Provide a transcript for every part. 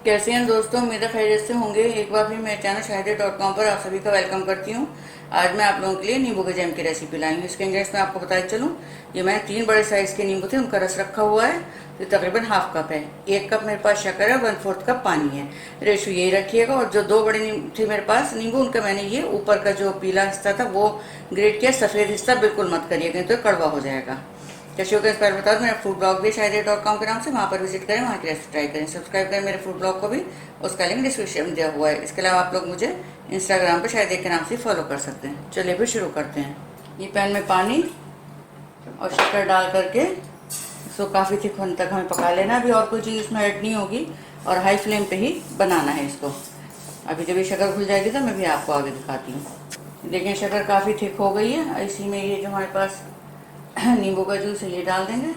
कैसे हैं दोस्तों, उम्मीद है खैरियत से होंगे। एक बार फिर मेरे चैनल शाहिद.com पर आप सभी का वेलकम करती हूँ। आज मैं आप लोगों के लिए नींबू के जैम की रेसिपी लाई हूँ। इसके इंग्रेडिएंट्स में आपको बताई चलूँ, ये मैंने 3 बड़े साइज के नींबू थे, उनका रस रखा हुआ है। तो तकरीबन हाफ कप है। 1 कप मेरे पास शक्कर है, 1/4 कप पानी है। रेशो यही रखिएगा। और जो 2 बड़े थे मेरे पास नींबू, उनका मैंने ये ऊपर का जो पीला हिस्सा था वो ग्रेट किया। सफेद हिस्सा बिल्कुल मत करिएगा, तो कड़वा हो जाएगा। कैसे हो गया इस बार बता दो। मेरा फूड ब्लॉग भी शाहिद.com के नाम से, वहाँ पर विजिट करें, वहाँ की रेसिपी ट्राई करें। सब्सक्राइब करें मेरे फूड ब्लॉग को भी, उसका लिंक डिस्क्रिप्शन में दिया हुआ है। इसके अलावा आप लोग मुझे इंस्टाग्राम पर शाहिद के नाम से फॉलो कर सकते हैं। चलिए फिर शुरू करते हैं। ये पैन में पानी और शक्कर डाल करके इसको काफ़ी थिक होने तक हमें पका लेना। अभी और कोई चीज़ इसमें ऐड नहीं होगी और हाई फ्लेम पे ही बनाना है इसको। अभी जब ये शक्कर घुल जाएगी तो मैं भी आपको आगे दिखाती हूँ। देखिए शक्कर काफ़ी थिक हो गई है। इसी में ये जो हमारे पास नींबू का जूस है ये डाल देंगे।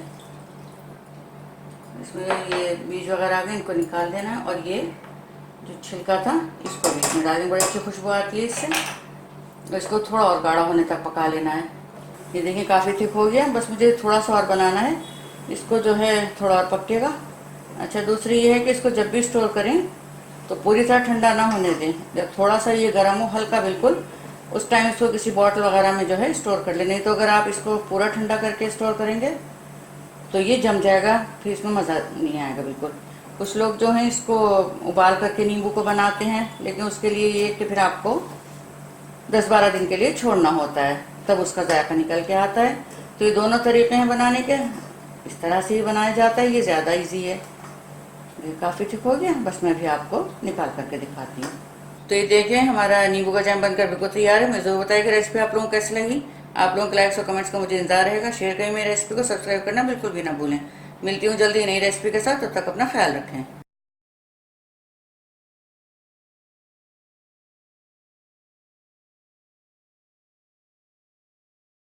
इसमें ये बीज वगैरह आ गए, इनको निकाल देना है। और ये जो छिलका था इसको भी इसमें डालेंगे। बड़ी अच्छी खुशबू आती है इससे। तो इसको थोड़ा और गाढ़ा होने तक पका लेना है। ये देखिए काफ़ी थिक हो गया, बस मुझे थोड़ा सा और बनाना है। इसको जो है थोड़ा और पकेगा। अच्छा, दूसरी ये है कि इसको जब भी स्टोर करें तो पूरी तरह ठंडा ना होने दें। जब थोड़ा सा ये गर्म हो हल्का बिल्कुल, उस टाइम इसको किसी बॉटल वगैरह में जो है स्टोर कर ले। नहीं तो अगर आप इसको पूरा ठंडा करके स्टोर करेंगे तो ये जम जाएगा, फिर इसमें मज़ा नहीं आएगा बिल्कुल। कुछ लोग जो हैं इसको उबाल करके नींबू को बनाते हैं, लेकिन उसके लिए ये कि फिर आपको 10-12 दिन के लिए छोड़ना होता है, तब उसका जायका निकल के आता है। तो ये दोनों तरीके हैं बनाने के। इस तरह से ही बनाया जाता है, ये ज़्यादा ईजी है। ये काफ़ी ठीक हो गया, बस मैं भी आपको निकाल करके दिखाती हूँ। तो ये देखें हमारा नींबू का जैम बनकर बिल्कुल तैयार है। मुझे जरूर बताइए कि रेसिपी आप लोगों को कैसी लगी। आप लोगों के लाइक्स और कमेंट्स का मुझे इंतजार रहेगा। शेयर करें मेरी रेसिपी को, सब्सक्राइब करना बिल्कुल भी ना भूलें। मिलती हूँ जल्दी नई रेसिपी के साथ, तब तक अपना ख्याल रखें।